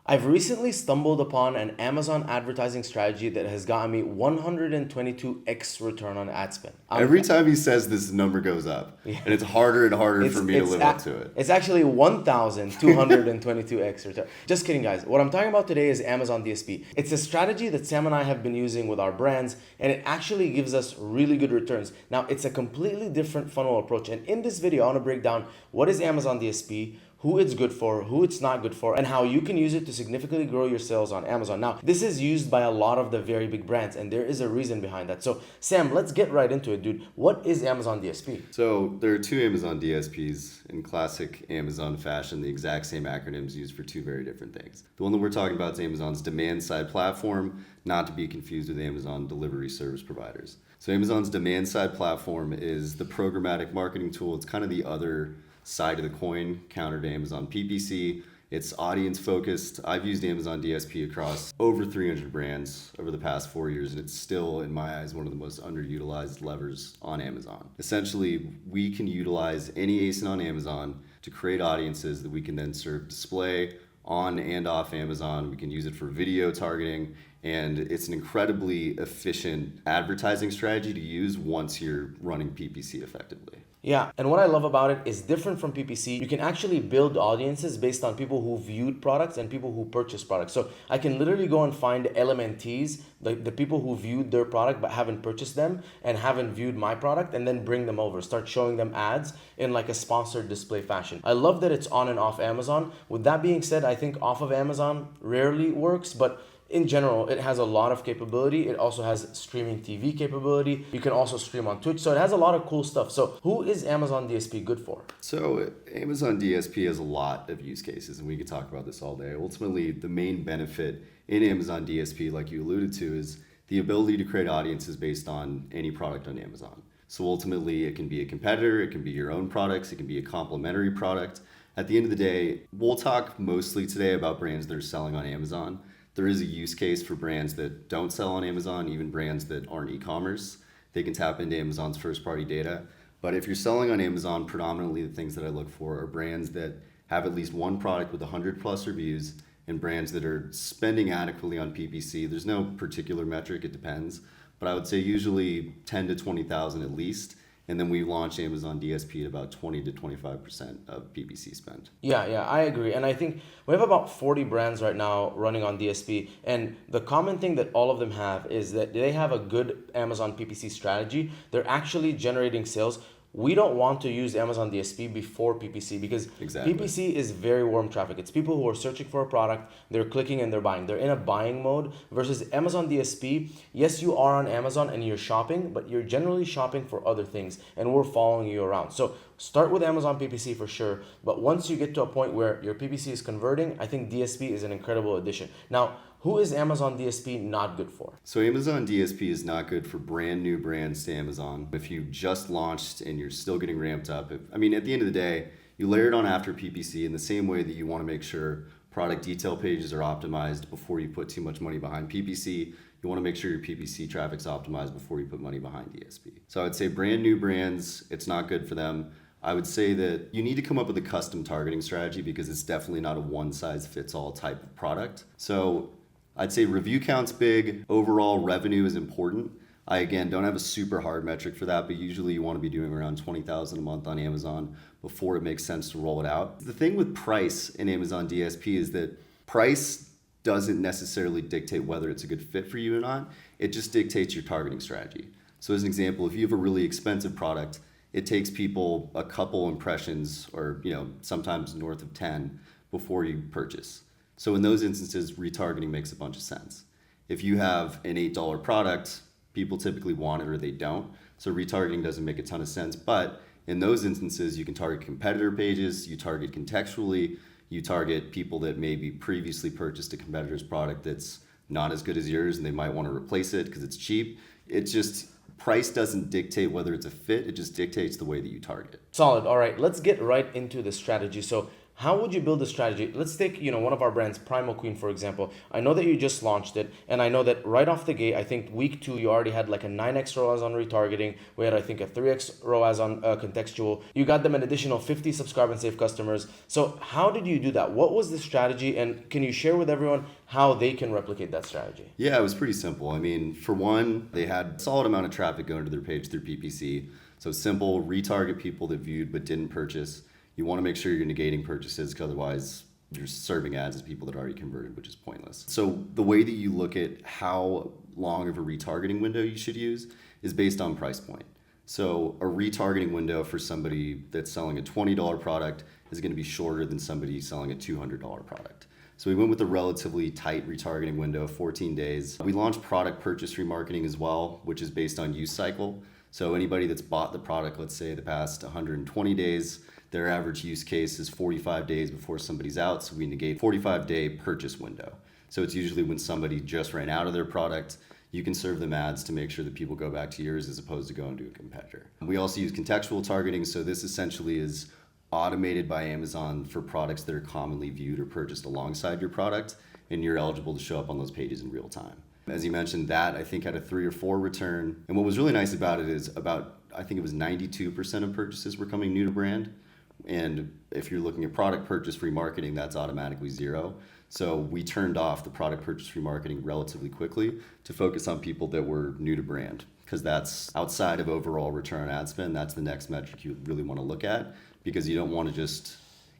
I've recently stumbled upon an Amazon advertising strategy that has gotten me 122x return on ad spend. Every time he says this number goes up, and it's harder and harder for me to live up to it. It's actually 1,222x return. Just kidding, guys. What I'm talking about today is Amazon DSP. It's a strategy that Sam and I have been using with our brands, and it actually gives us really good returns. Now, it's a completely different funnel approach, and in this video, I want to break down what is Amazon DSP, who it's good for, who it's not good for, and how you can use it to significantly grow your sales on Amazon. Now, this is used by a lot of the very big brands, and there is a reason behind that. So, Sam, let's get right into it, dude. What is Amazon DSP? So there are two Amazon DSPs in classic Amazon fashion, the exact same acronyms used for two very different things. The one that we're talking about is Amazon's demand side platform, not to be confused with Amazon delivery service providers. So Amazon's demand side platform is the programmatic marketing tool. It's kind of the other side of the coin, counter to Amazon PPC. It's audience focused. I've used Amazon DSP across over 300 brands over the past 4 years, and it's still, in my eyes, one of the most underutilized levers on Amazon. Essentially, we can utilize any ASIN on Amazon to create audiences that we can then serve display on and off Amazon. We can use it for video targeting, and it's an incredibly efficient advertising strategy to use once you're running PPC effectively. Yeah, and what I love about it is different from PPC. You can actually build audiences based on people who viewed products and people who purchased products. So I can literally go and find LMNTs, the people who viewed their product but haven't purchased them and haven't viewed my product, and then bring them over, start showing them ads in like a sponsored display fashion. I love that it's on and off Amazon. With that being said, I think off of Amazon rarely works, but in general, it has a lot of capability. It also has streaming TV capability. You can also stream on Twitch. So it has a lot of cool stuff. So who is Amazon DSP good for? So Amazon DSP has a lot of use cases, and we could talk about this all day. Ultimately, the main benefit in Amazon DSP, like you alluded to, is the ability to create audiences based on any product on Amazon. So ultimately, it can be a competitor, it can be your own products, it can be a complementary product. At the end of the day, we'll talk mostly today about brands that are selling on Amazon. There is a use case for brands that don't sell on Amazon, even brands that aren't e-commerce. They can tap into Amazon's first-party data. But if you're selling on Amazon, predominantly the things that I look for are brands that have at least one product with 100 plus reviews and brands that are spending adequately on PPC. There's no particular metric, it depends. But I would say usually 10 to 20,000 at least. And then we launch Amazon DSP at about 20 to 25% of PPC spend. Yeah, I agree. And I think we have about 40 brands right now running on DSP. And the common thing that all of them have is that they have a good Amazon PPC strategy. They're actually generating sales. We don't want to use Amazon DSP before PPC because PPC is very warm traffic. It's people who are searching for a product, they're clicking and they're buying. They're in a buying mode versus Amazon DSP. Yes, you are on Amazon and you're shopping, but you're generally shopping for other things and we're following you around. So start with Amazon PPC for sure. But once you get to a point where your PPC is converting, I think DSP is an incredible addition. Now, who is Amazon DSP not good for? So Amazon DSP is not good for brand new brands to Amazon. If you just launched and you're still getting ramped up, at the end of the day, you layer it on after PPC in the same way that you want to make sure product detail pages are optimized before you put too much money behind PPC. You want to make sure your PPC traffic's optimized before you put money behind DSP. So I would say brand new brands, it's not good for them. I would say that you need to come up with a custom targeting strategy because it's definitely not a one-size-fits-all type of product. So I'd say review count's big, overall revenue is important. I, again, don't have a super hard metric for that, but usually you want to be doing around 20,000 a month on Amazon before it makes sense to roll it out. The thing with price in Amazon DSP is that price doesn't necessarily dictate whether it's a good fit for you or not. It just dictates your targeting strategy. So as an example, if you have a really expensive product, it takes people a couple impressions or sometimes north of 10 before you purchase. So in those instances, retargeting makes a bunch of sense. If you have an $8 product, people typically want it or they don't. So retargeting doesn't make a ton of sense. But in those instances, you can target competitor pages, you target contextually, you target people that maybe previously purchased a competitor's product that's not as good as yours and they might want to replace it because it's cheap. It's just price doesn't dictate whether it's a fit, it just dictates the way that you target. Solid. All right, let's get right into the strategy. So How would you build a strategy? Let's take, one of our brands, Primal Queen, for example. I know that you just launched it, and I know that right off the gate, I think week 2, you already had like a 9x ROAS on retargeting. We had, I think, a 3x ROAS on contextual. You got them an additional 50 subscribe and save customers. So how did you do that? What was the strategy? And can you share with everyone how they can replicate that strategy? Yeah, it was pretty simple. I mean, for one, they had a solid amount of traffic going to their page through PPC. So simple, retarget people that viewed but didn't purchase. You want to make sure you're negating purchases, because otherwise you're serving ads as people that already converted, which is pointless. So the way that you look at how long of a retargeting window you should use is based on price point. So a retargeting window for somebody that's selling a $20 product is going to be shorter than somebody selling a $200 product. So we went with a relatively tight retargeting window of 14 days. We launched product purchase remarketing as well, which is based on use cycle. So anybody that's bought the product, let's say the past 120 days, their average use case is 45 days before somebody's out. So we negate 45-day purchase window. So it's usually when somebody just ran out of their product. You can serve them ads to make sure that people go back to yours as opposed to going to a competitor. We also use contextual targeting. So this essentially is automated by Amazon for products that are commonly viewed or purchased alongside your product, and you're eligible to show up on those pages in real time. As you mentioned, that I think had a 3 or 4 return. And what was really nice about it is I think it was 92% of purchases were coming new to brand. And if you're looking at product purchase remarketing, that's automatically 0. So we turned off the product purchase remarketing relatively quickly to focus on people that were new to brand, because that's outside of overall return on ad spend. That's the next metric you really want to look at, because you don't want to just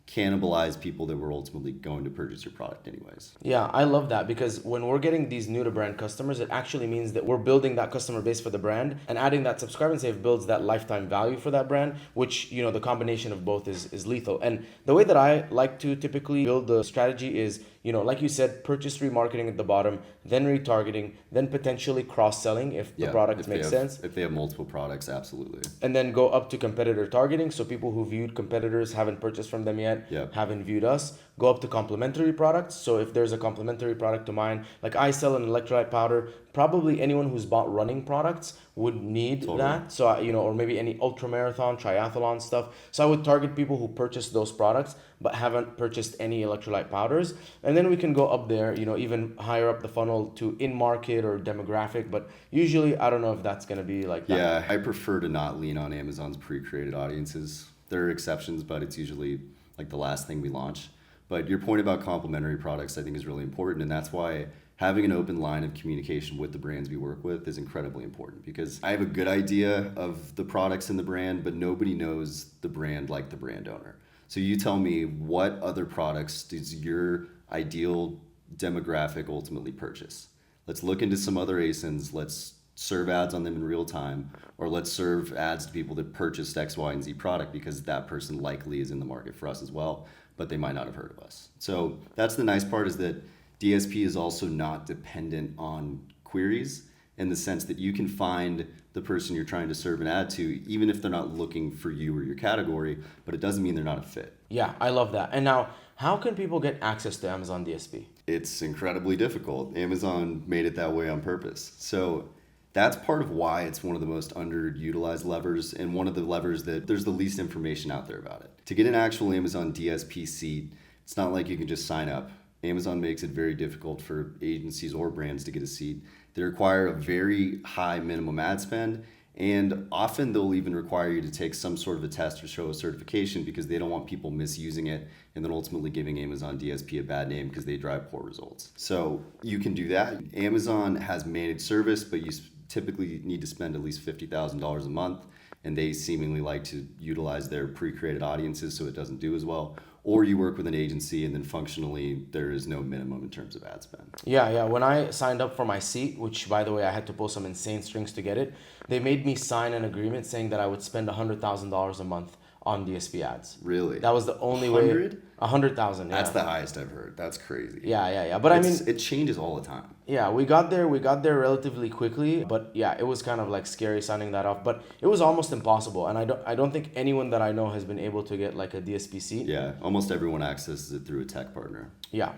cannibalize people that were ultimately going to purchase your product anyways. Yeah, I love that, because when we're getting these new to brand customers, it actually means that we're building that customer base for the brand, and adding that subscribe and save builds that lifetime value for that brand, which, the combination of both is lethal. And the way that I like to typically build the strategy is, like you said, purchase remarketing at the bottom, then retargeting, then potentially cross-selling if the product makes sense. If they have multiple products, absolutely. And then go up to competitor targeting. So people who viewed competitors, haven't purchased from them yet, haven't viewed us. Go up to complementary products. So if there's a complementary product to mine, like I sell an electrolyte powder, probably anyone who's bought running products would need that. So, or maybe any ultra marathon, triathlon stuff. So I would target people who purchased those products but haven't purchased any electrolyte powders. And then we can go up there, even higher up the funnel to in-market or demographic. But usually, I don't know if that's going to be like that. Yeah, I prefer to not lean on Amazon's pre-created audiences. There are exceptions, but it's usually like the last thing we launch. But your point about complementary products, I think, is really important. And that's why having an open line of communication with the brands we work with is incredibly important, because I have a good idea of the products in the brand, but nobody knows the brand like the brand owner. So you tell me, what other products does your ideal demographic ultimately purchase? Let's look into some other ASINs. Let's serve ads on them in real time, or let's serve ads to people that purchased X, Y, and Z product, because that person likely is in the market for us as well, but they might not have heard of us. So that's the nice part, is that DSP is also not dependent on queries, in the sense that you can find the person you're trying to serve an ad to, even if they're not looking for you or your category, but it doesn't mean they're not a fit. Yeah, I love that. And now, how can people get access to Amazon DSP? It's incredibly difficult. Amazon made it that way on purpose. So that's part of why it's one of the most underutilized levers, and one of the levers that there's the least information out there about it. To get an actual Amazon DSP seat, it's not like you can just sign up. Amazon makes it very difficult for agencies or brands to get a seat. They require a very high minimum ad spend, and often they'll even require you to take some sort of a test or show a certification, because they don't want people misusing it and then ultimately giving Amazon DSP a bad name because they drive poor results. So you can do that. Amazon has managed service, but you typically need to spend at least $50,000 a month, and they seemingly like to utilize their pre-created audiences, so it doesn't do as well. Or you work with an agency, and then functionally there is no minimum in terms of ad spend. Yeah. When I signed up for my seat, which by the way, I had to pull some insane strings to get it, they made me sign an agreement saying that I would spend $100,000 a month on DSP ads. Really? That was the only 100? way. 100,000. Yeah. That's the highest I've heard. That's crazy. Yeah. But I mean, it changes all the time. Yeah, we got there relatively quickly, but yeah, it was kind of like scary signing that off, but it was almost impossible. And I don't think anyone that I know has been able to get like a DSP seat. Yeah, almost everyone accesses it through a tech partner. Yeah.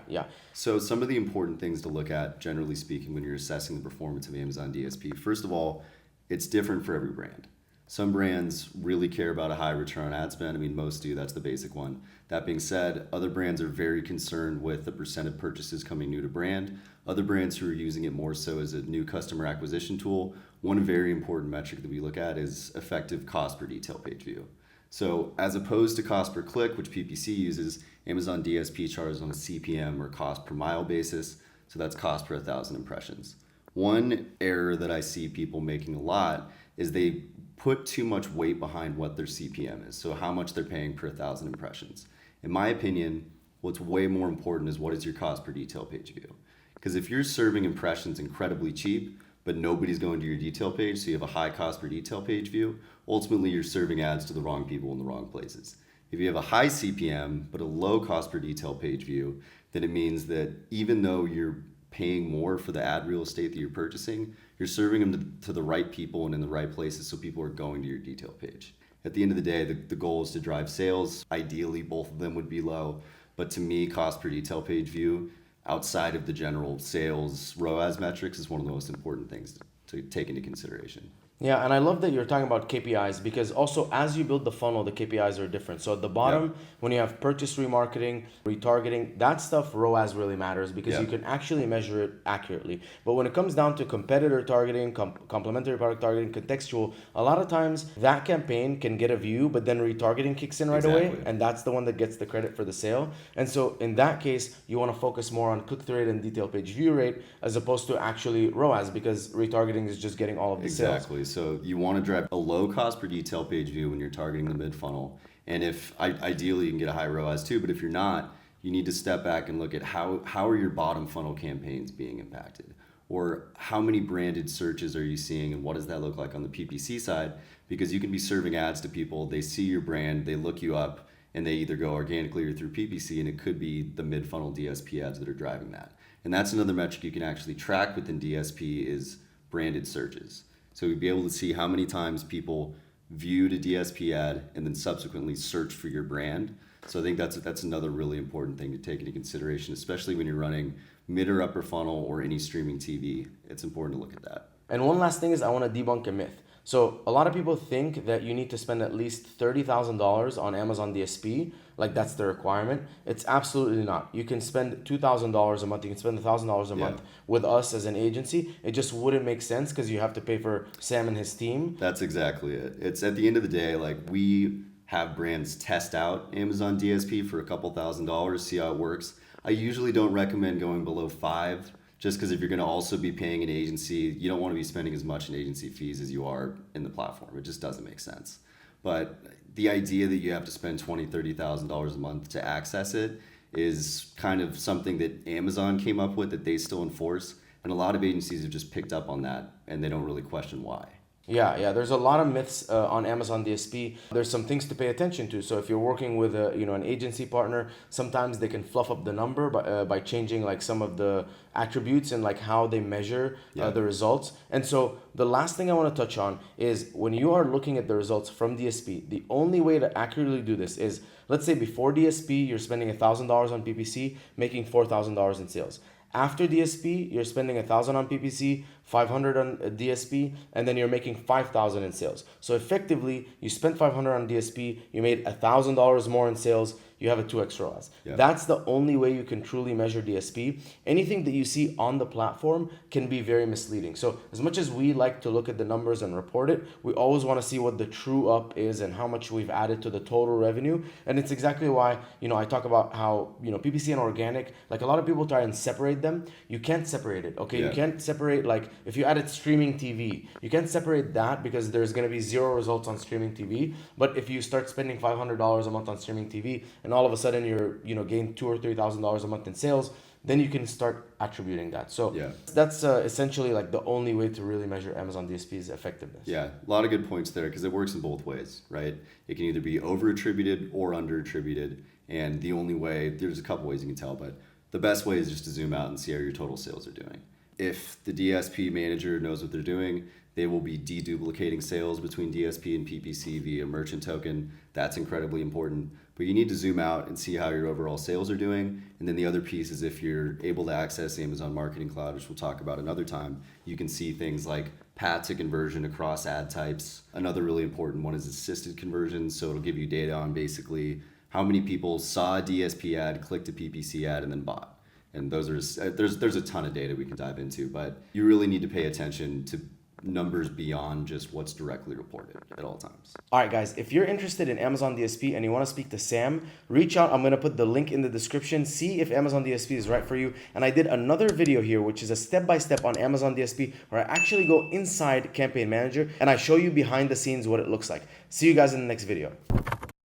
So some of the important things to look at, generally speaking, when you're assessing the performance of Amazon DSP, first of all, it's different for every brand. Some brands really care about a high return on ad spend. I mean, most do. That's the basic one. That being said, other brands are very concerned with the percent of purchases coming new to brand. Other brands who are using it more so as a new customer acquisition tool. One very important metric that we look at is effective cost per detail page view. So as opposed to cost per click, which PPC uses, Amazon DSP charges on a CPM or cost per mile basis. So that's cost per 1,000 impressions. One error that I see people making a lot is they put too much weight behind what their CPM is, so how much they're paying per 1,000 impressions. In my opinion, what's way more important is what is your cost per detail page view. Because if you're serving impressions incredibly cheap, but nobody's going to your detail page, so you have a high cost per detail page view, ultimately you're serving ads to the wrong people in the wrong places. If you have a high CPM, but a low cost per detail page view, then it means that even though you're paying more for the ad real estate that you're purchasing, you're serving them to the right people and in the right places, so people are going to your detail page. At the end of the day, the goal is to drive sales. Ideally, both of them would be low, but to me, cost per detail page view, outside of the general sales ROAS metrics, is one of the most important things to take into consideration. Yeah, and I love that you're talking about KPIs, because also as you build the funnel, the KPIs are different. So at the bottom, when you have purchase remarketing, retargeting, that stuff, ROAS really matters because you can actually measure it accurately. But when it comes down to competitor targeting, complementary product targeting, contextual, a lot of times that campaign can get a view, but then retargeting kicks in right away, and that's the one that gets the credit for the sale. And so in that case, you want to focus more on click-through rate and detail page view rate as opposed to actually ROAS, because retargeting is just getting all of the sales. So you want to drive a low cost per detail page view when you're targeting the mid funnel. And if ideally you can get a high ROAS too, but if you're not, you need to step back and look at how are your bottom funnel campaigns being impacted, or how many branded searches are you seeing, and what does that look like on the PPC side? Because you can be serving ads to people, they see your brand, they look you up, and they either go organically or through PPC, and it could be the mid funnel DSP ads that are driving that. And that's another metric you can actually track within DSP is branded searches. So we'd be able to see how many times people viewed a DSP ad and then subsequently search for your brand. So I think that's another really important thing to take into consideration, especially when you're running mid or upper funnel or any streaming TV. It's important to look at that. And one last thing is I want to debunk a myth. So a lot of people think that you need to spend at least $30,000 on Amazon DSP, like that's the requirement. It's absolutely not. You can spend $2,000 a month, you can spend $1,000 a month with us as an agency. It just wouldn't make sense because you have to pay for Sam and his team. That's exactly it. It's at the end of the day, like we have brands test out Amazon DSP for a couple $1,000s, see how it works. I usually don't recommend going below $5,000. Just because if you're going to also be paying an agency, you don't want to be spending as much in agency fees as you are in the platform. It just doesn't make sense. But the idea that you have to spend $20,000, $30,000 a month to access it is kind of something that Amazon came up with that they still enforce. And a lot of agencies have just picked up on that and they don't really question why. Yeah. There's a lot of myths on Amazon DSP. There's some things to pay attention to. So if you're working with an agency partner, sometimes they can fluff up the number by changing like some of the attributes and like how they measure the results. And so the last thing I want to touch on is when you are looking at the results from DSP, the only way to accurately do this is, let's say before DSP, you're spending $1,000 on PPC, making $4,000 in sales. After DSP, you're spending $1,000 on PPC, $500 on DSP, and then you're making $5,000 in sales. So effectively, you spent $500 on DSP, you made $1,000 more in sales, you have a 2x ROAS. That's the only way you can truly measure DSP. Anything that you see on the platform can be very misleading. So as much as we like to look at the numbers and report it, we always want to see what the true up is and how much we've added to the total revenue. And it's exactly why, I talk about how, PPC and organic, like a lot of people try and separate them. You can't separate it, okay? You can't separate, like if you added streaming TV, you can't separate that because there's going to be zero results on streaming TV. But if you start spending $500 a month on streaming TV, and all of a sudden you're gain $2,000 or $3,000 a month in sales, then you can start attributing that. So that's essentially like the only way to really measure Amazon DSP's effectiveness. Yeah, a lot of good points there because it works in both ways, right? It can either be over attributed or under attributed, and the only way, there's a couple ways you can tell, but the best way is just to zoom out and see how your total sales are doing. If the DSP manager knows what they're doing, they will be deduplicating sales between DSP and PPC via merchant token. That's incredibly important. But you need to zoom out and see how your overall sales are doing. And then the other piece is if you're able to access Amazon Marketing Cloud, which we'll talk about another time, you can see things like path to conversion across ad types. Another really important one is assisted conversions. So it'll give you data on basically how many people saw a DSP ad, clicked a PPC ad, and then bought. And those are there's a ton of data we can dive into, but you really need to pay attention to numbers beyond just what's directly reported at all times. All right, guys, if you're interested in Amazon DSP and you want to speak to Sam, reach out. I'm going to put the link in the description. See if Amazon DSP is right for you. And I did another video here, which is a step-by-step on Amazon DSP, where I actually go inside Campaign Manager and I show you behind the scenes what it looks like. See you guys in the next video.